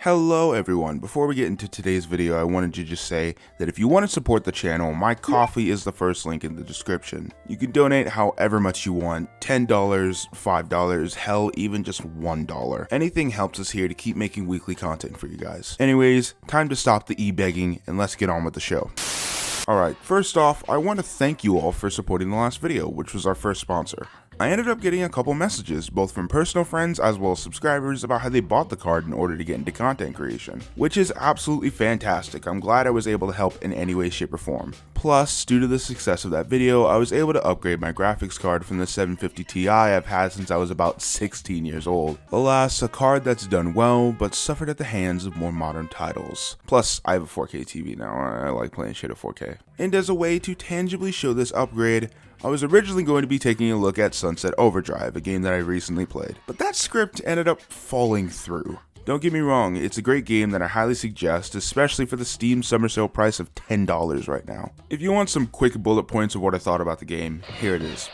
Hello everyone, before we get into today's video I wanted to just say that if you want to support the channel, my Ko-fi is the first link in the description. You can donate however much you want, $10, $5, hell even just $1. Anything helps us here to keep making weekly content for you guys. Anyways, time to stop the e-begging and let's get on with the show. Alright, first off, I want to thank you all for supporting the last video, which was our first sponsor. I ended up getting a couple messages, both from personal friends as well as subscribers, about how they bought the card in order to get into content creation, which is absolutely fantastic. I'm glad I was able to help in any way, shape, or form. Plus, due to the success of that video, I was able to upgrade my graphics card from the 750 Ti I've had since I was about 16 years old. Alas, a card that's done well, but suffered at the hands of more modern titles. Plus, I have a 4K TV now, I like playing shit at 4K. And as a way to tangibly show this upgrade, I was originally going to be taking a look at Sunset Overdrive, a game that I recently played, but that script ended up falling through. Don't get me wrong, it's a great game that I highly suggest, especially for the Steam summer sale price of $10 right now. If you want some quick bullet points of what I thought about the game, here it is.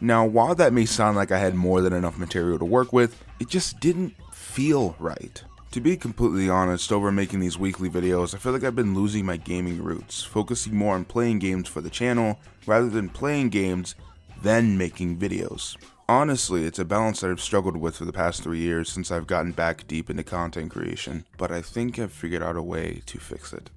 Now, while that may sound like I had more than enough material to work with, it just didn't feel right. To be completely honest, over making these weekly videos, I feel like I've been losing my gaming roots, focusing more on playing games for the channel, rather than playing games, then making videos. Honestly, it's a balance that I've struggled with for the past 3 years since I've gotten back deep into content creation, but I think I've figured out a way to fix it.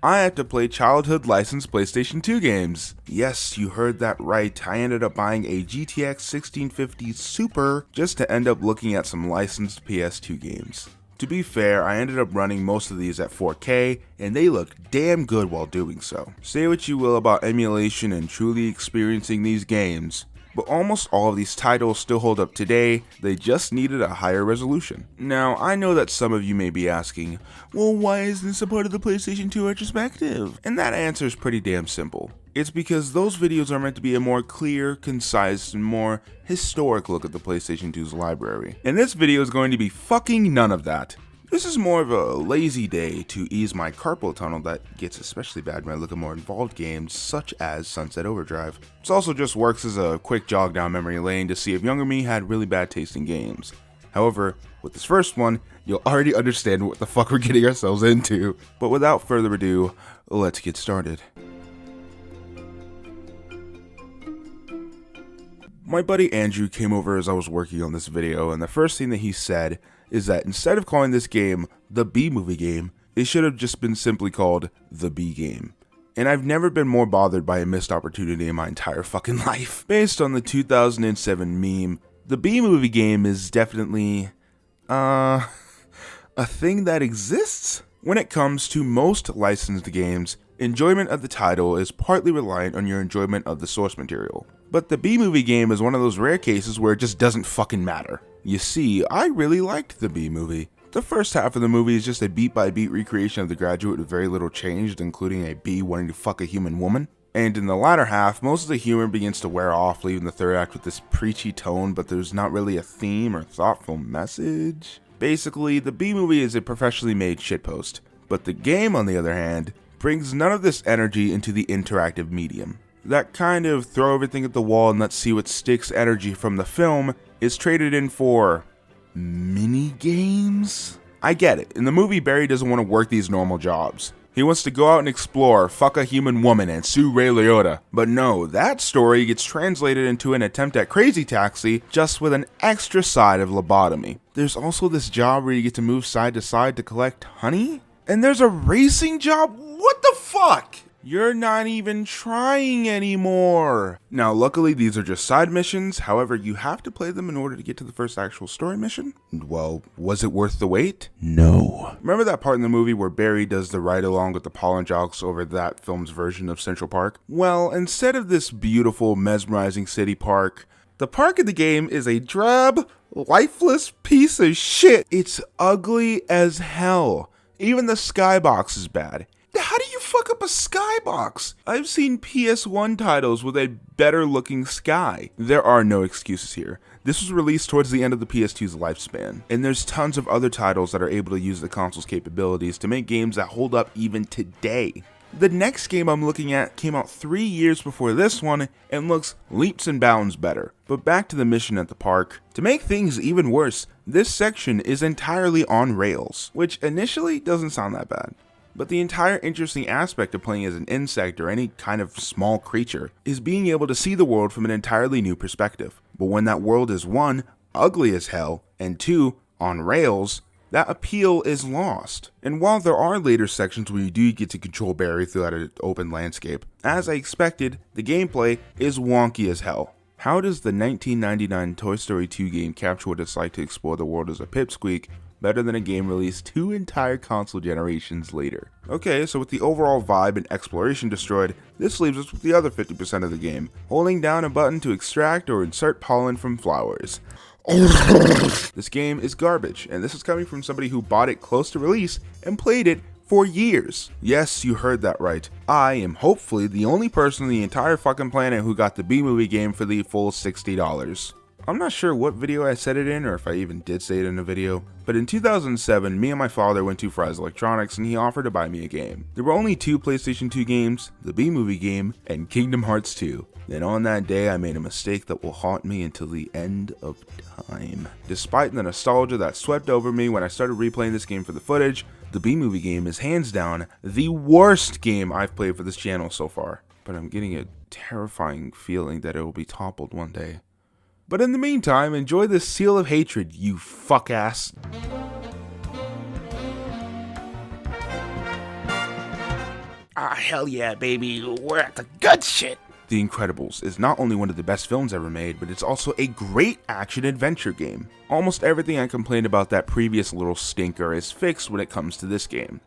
I had to play childhood licensed PlayStation 2 games. Yes, you heard that right, I ended up buying a GTX 1650 Super just to end up looking at some licensed PS2 games. To be fair, I ended up running most of these at 4K, and they look damn good while doing so. Say what you will about emulation and truly experiencing these games, but almost all of these titles still hold up today, they just needed a higher resolution. Now, I know that some of you may be asking, well, why isn't this a part of the PlayStation 2 retrospective? And that answer is pretty damn simple. It's because those videos are meant to be a more clear, concise, and more historic look at the PlayStation 2's library. And this video is going to be fucking none of that. This is more of a lazy day to ease my carpal tunnel that gets especially bad when I look at more involved games such as Sunset Overdrive. This also just works as a quick jog down memory lane to see if younger me had really bad taste in games. However, with this first one, you'll already understand what the fuck we're getting ourselves into. But without further ado, let's get started. My buddy Andrew came over as I was working on this video, and the first thing that he said is that instead of calling this game the B-movie game, it should have just been simply called the B game. And I've never been more bothered by a missed opportunity in my entire fucking life. Based on the 2007 meme, the B-movie game is definitely, a thing that exists. When it comes to most licensed games, enjoyment of the title is partly reliant on your enjoyment of the source material. But the B-movie game is one of those rare cases where it just doesn't fucking matter. You see, I really liked the B-movie. The first half of the movie is just a beat-by-beat recreation of The Graduate with very little changed, including a bee wanting to fuck a human woman. And in the latter half, most of the humor begins to wear off, leaving the third act with this preachy tone, but there's not really a theme or thoughtful message. Basically, the B-movie is a professionally made shitpost, but the game, on the other hand, brings none of this energy into the interactive medium. That kind of throw everything at the wall and let's see what sticks energy from the film is traded in for mini games? I get it. In the movie, Barry doesn't want to work these normal jobs. He wants to go out and explore, fuck a human woman, and sue Ray Liotta. But no, that story gets translated into an attempt at Crazy Taxi, just with an extra side of lobotomy. There's also this job where you get to move side to side to collect honey? And there's a racing job? What the fuck? You're not even trying anymore. Now, luckily, these are just side missions. However, you have to play them in order to get to the first actual story mission. Well, was it worth the wait? No. Remember that part in the movie where Barry does the ride-along with the pollen jocks over that film's version of Central Park? Well, instead of this beautiful, mesmerizing city park, the park in the game is a drab, lifeless piece of shit. It's ugly as hell. Even the skybox is bad. How do you fuck up a skybox? I've seen PS1 titles with a better looking sky. There are no excuses here. This was released towards the end of the PS2's lifespan, and there's tons of other titles that are able to use the console's capabilities to make games that hold up even today. The next game I'm looking at came out 3 years before this one and looks leaps and bounds better. But back to the mission at the park. To make things even worse, this section is entirely on rails, which initially doesn't sound that bad. But the entire interesting aspect of playing as an insect or any kind of small creature is being able to see the world from an entirely new perspective. But when that world is 1, ugly as hell, and 2, on rails, that appeal is lost. And while there are later sections where you do get to control Barry throughout an open landscape, as I expected, the gameplay is wonky as hell. How does the 1999 Toy Story 2 game capture what it's like to explore the world as a pipsqueak better than a game released 2 entire console generations later? Okay, so with the overall vibe and exploration destroyed, this leaves us with the other 50% of the game, holding down a button to extract or insert pollen from flowers. This game is garbage, and this is coming from somebody who bought it close to release and played it for years. Yes, you heard that right. I am hopefully the only person on the entire fucking planet who got the B-movie game for the full $60. I'm not sure what video I said it in, or if I even did say it in a video, but in 2007, me and my father went to Fry's Electronics and he offered to buy me a game. There were only 2 PlayStation 2 games, the B-movie game, and Kingdom Hearts 2. Then on that day, I made a mistake that will haunt me until the end of time. Despite the nostalgia that swept over me when I started replaying this game for the footage, the B-movie game is hands down the worst game I've played for this channel so far. But I'm getting a terrifying feeling that it will be toppled one day. But in the meantime, enjoy this seal of hatred, you fuck ass. Ah, hell yeah, baby, we're at the good shit. The Incredibles is not only one of the best films ever made, but it's also a great action-adventure game. Almost everything I complained about that previous little stinker is fixed when it comes to this game.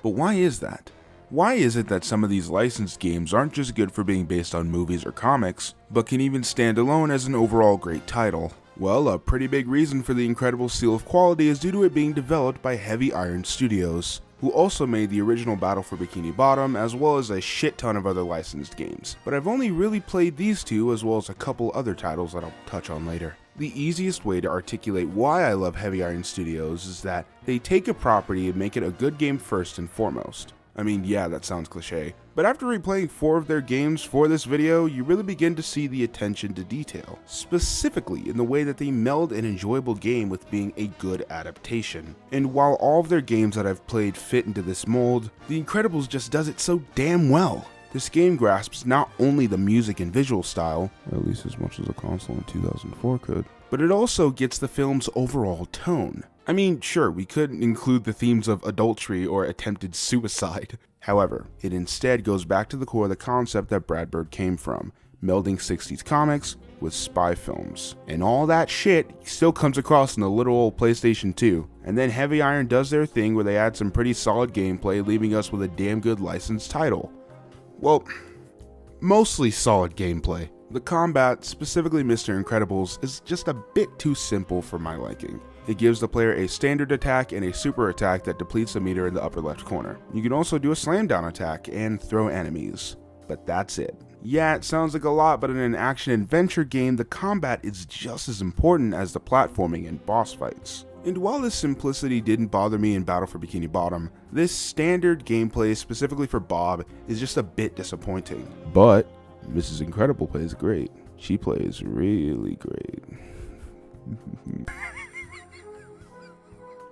But why is that? Why is it that some of these licensed games aren't just good for being based on movies or comics, but can even stand alone as an overall great title? Well, a pretty big reason for the Incredibles seal of quality is due to it being developed by Heavy Iron Studios, who also made the original Battle for Bikini Bottom, as well as a shit ton of other licensed games. But I've only really played these 2, as well as a couple other titles that I'll touch on later. The easiest way to articulate why I love Heavy Iron Studios is that they take a property and make it a good game first and foremost. I mean, yeah, that sounds cliche, but after replaying 4 of their games for this video, you really begin to see the attention to detail, specifically in the way that they meld an enjoyable game with being a good adaptation. And while all of their games that I've played fit into this mold, The Incredibles just does it so damn well. This game grasps not only the music and visual style, at least as much as a console in 2004 could, but it also gets the film's overall tone. I mean, sure, we could include the themes of adultery or attempted suicide. However, it instead goes back to the core of the concept that Brad Bird came from, melding 60s comics with spy films. And all that shit still comes across in the little old PlayStation 2. And then Heavy Iron does their thing where they add some pretty solid gameplay, leaving us with a damn good licensed title. Well, mostly solid gameplay. The combat, specifically Mr. Incredibles, is just a bit too simple for my liking. It gives the player a standard attack and a super attack that depletes the meter in the upper left corner. You can also do a slam down attack and throw enemies, but that's it. Yeah, it sounds like a lot, but in an action-adventure game, the combat is just as important as the platforming and boss fights. And while this simplicity didn't bother me in Battle for Bikini Bottom, this standard gameplay specifically for Bob is just a bit disappointing. But Mrs. Incredible plays great. She plays really great.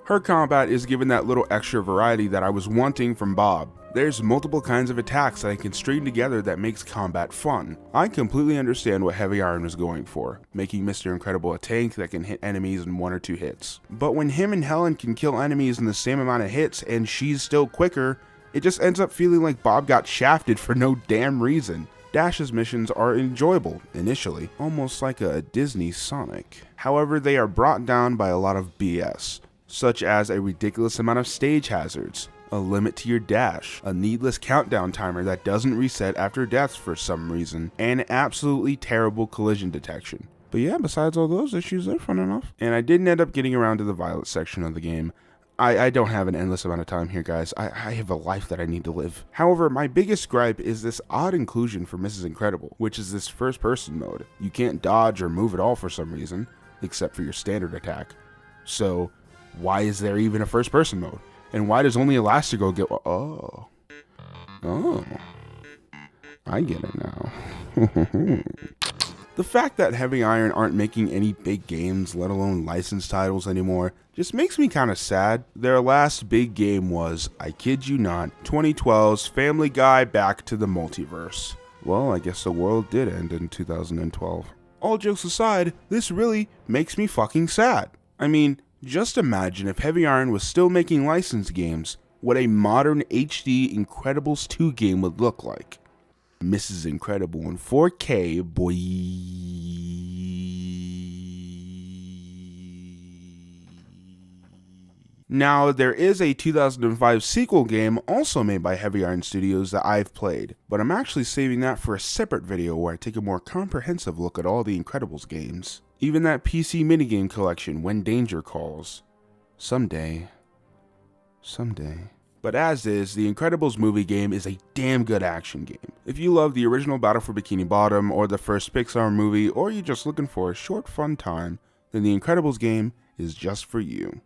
Her combat is given that little extra variety that I was wanting from Bob. There's multiple kinds of attacks that I can string together that makes combat fun. I completely understand what Heavy Iron was going for, making Mr. Incredible a tank that can hit enemies in 1 or 2 hits. But when him and Helen can kill enemies in the same amount of hits and she's still quicker, it just ends up feeling like Bob got shafted for no damn reason. Dash's missions are enjoyable initially, almost like a Disney Sonic. However, they are brought down by a lot of BS. Such as a ridiculous amount of stage hazards, a limit to your dash, a needless countdown timer that doesn't reset after deaths for some reason, and absolutely terrible collision detection. But yeah, besides all those issues, they're fun enough. And I didn't end up getting around to the violence section of the game. I don't have an endless amount of time here, guys. I have a life that I need to live. However, my biggest gripe is this odd inclusion for Mrs. Incredible, which is this first-person mode. You can't dodge or move at all for some reason, except for your standard attack. So why is there even a first-person mode? And why does only Elastigirl get... Oh. Oh, I get it now. The fact that Heavy Iron aren't making any big games, let alone licensed titles anymore, just makes me kinda sad. Their last big game was, I kid you not, 2012's Family Guy Back to the Multiverse. Well, I guess the world did end in 2012. All jokes aside, this really makes me fucking sad. I mean, just imagine if Heavy Iron was still making licensed games, what a modern HD Incredibles 2 game would look like. Mrs. Incredible in 4K, boy. Now, there is a 2005 sequel game also made by Heavy Iron Studios that I've played, but I'm actually saving that for a separate video where I take a more comprehensive look at all the Incredibles games. Even that PC minigame collection, When Danger Calls. Someday. But as is, the Incredibles movie game is a damn good action game. If you love the original Battle for Bikini Bottom or the first Pixar movie, or you're just looking for a short fun time, then the Incredibles game is just for you.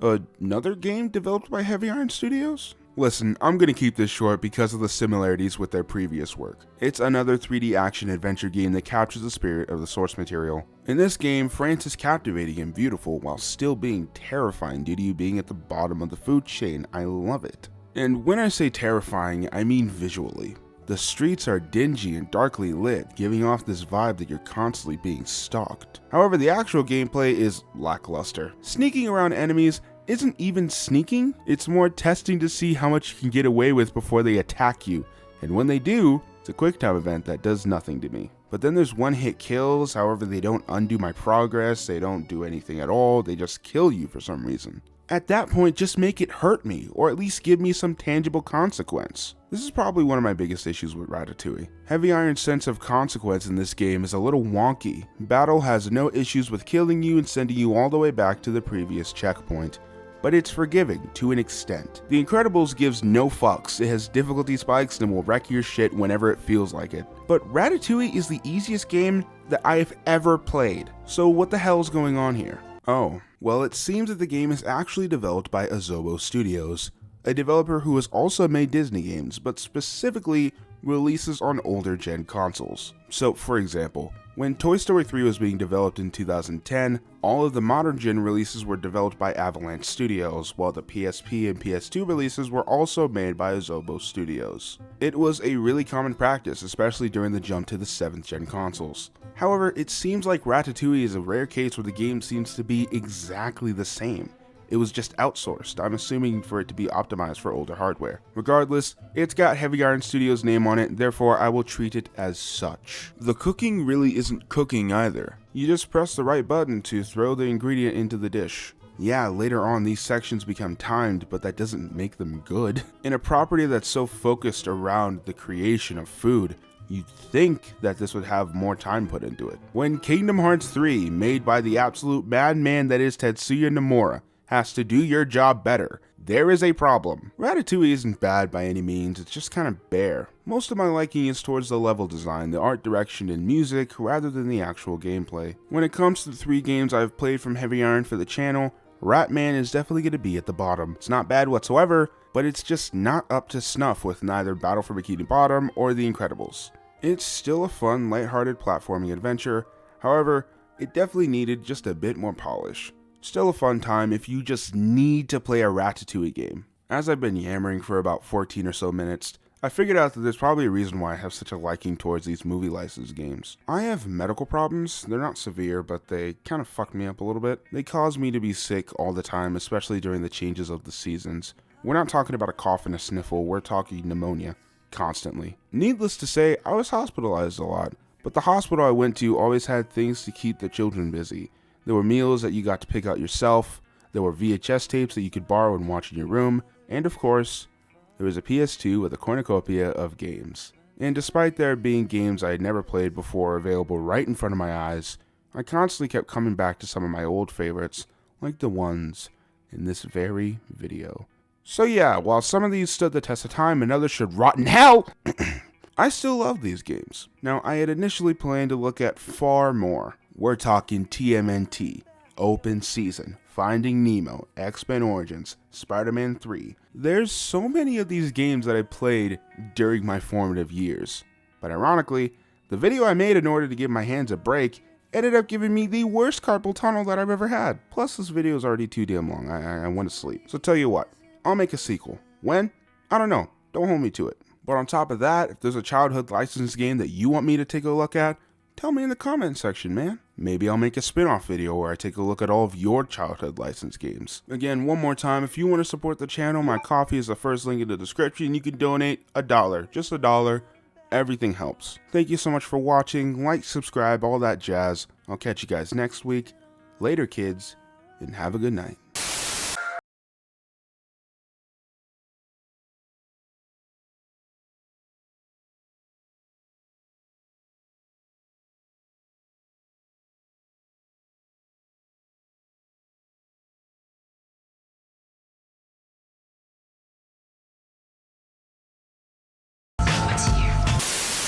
Another game developed by Heavy Iron Studios? Listen, I'm gonna keep this short because of the similarities with their previous work. It's another 3D action adventure game that captures the spirit of the source material. In this game, France is captivating and beautiful while still being terrifying due to you being at the bottom of the food chain. I love it. And when I say terrifying, I mean visually. The streets are dingy and darkly lit, giving off this vibe that you're constantly being stalked. However, the actual gameplay is lackluster. Sneaking around enemies isn't even sneaking, it's more testing to see how much you can get away with before they attack you, and when they do, it's a quick time event that does nothing to me. But then there's one-hit kills, however they don't undo my progress, they don't do anything at all, they just kill you for some reason. At that point, just make it hurt me, or at least give me some tangible consequence. This is probably one of my biggest issues with Ratatouille. Heavy Iron's sense of consequence in this game is a little wonky. Battle has no issues with killing you and sending you all the way back to the previous checkpoint, but it's forgiving to an extent. The Incredibles gives no fucks, it has difficulty spikes and will wreck your shit whenever it feels like it. But Ratatouille is the easiest game that I have ever played, so what the hell is going on here? Oh, well, it seems that the game is actually developed by Asobo Studios, a developer who has also made Disney games, but specifically releases on older gen consoles. So, for example, when Toy Story 3 was being developed in 2010, all of the modern gen releases were developed by Avalanche Studios, while the PSP and PS2 releases were also made by Asobo Studios. It was a really common practice, especially during the jump to the 7th gen consoles. However, it seems like Ratatouille is a rare case where the game seems to be exactly the same. It was just outsourced, I'm assuming for it to be optimized for older hardware. Regardless, it's got Heavy Iron Studios' name on it, therefore I will treat it as such. The cooking really isn't cooking either. You just press the right button to throw the ingredient into the dish. Yeah, later on these sections become timed, but that doesn't make them good. In a property that's so focused around the creation of food, you'd think that this would have more time put into it. When Kingdom Hearts 3, made by the absolute madman that is Tetsuya Nomura, has to do your job better, there is a problem. Ratatouille isn't bad by any means, it's just kind of bare. Most of my liking is towards the level design, the art direction, and music, rather than the actual gameplay. When it comes to the 3 games I've played from Heavy Iron for the channel, Ratman is definitely going to be at the bottom. It's not bad whatsoever, but it's just not up to snuff with neither Battle for Bikini Bottom or The Incredibles. It's still a fun, lighthearted platforming adventure, however, it definitely needed just a bit more polish. Still a fun time if you just need to play a Ratatouille game. As I've been yammering for about 14 or so minutes, I figured out that there's probably a reason why I have such a liking towards these movie license games. I have medical problems. They're not severe, but they kind of fuck me up a little bit. They cause me to be sick all the time, especially during the changes of the seasons. We're not talking about a cough and a sniffle, we're talking pneumonia. Constantly. Needless to say, I was hospitalized a lot, but the hospital I went to always had things to keep the children busy. There were meals that you got to pick out yourself, there were VHS tapes that you could borrow and watch in your room, and of course, there was a PS2 with a cornucopia of games. And despite there being games I had never played before available right in front of my eyes, I constantly kept coming back to some of my old favorites, like the ones in this very video. So yeah, while some of these stood the test of time and others should rot in hell, I still love these games. Now, I had initially planned to look at far more. We're talking TMNT, Open Season, Finding Nemo, X-Men Origins, Spider-Man 3. There's so many of these games that I played during my formative years. But ironically, the video I made in order to give my hands a break ended up giving me the worst carpal tunnel that I've ever had. Plus, this video is already too damn long. I went to sleep. So tell you what, I'll make a sequel. When? I don't know. Don't hold me to it. But on top of that, if there's a childhood licensed game that you want me to take a look at, tell me in the comment section, man. Maybe I'll make a spin-off video where I take a look at all of your childhood licensed games. Again, one more time, if you want to support the channel, my coffee is the first link in the description. You can donate $1, just $1. Everything helps. Thank you so much for watching. Like, subscribe, all that jazz. I'll catch you guys next week. Later, kids, and have a good night.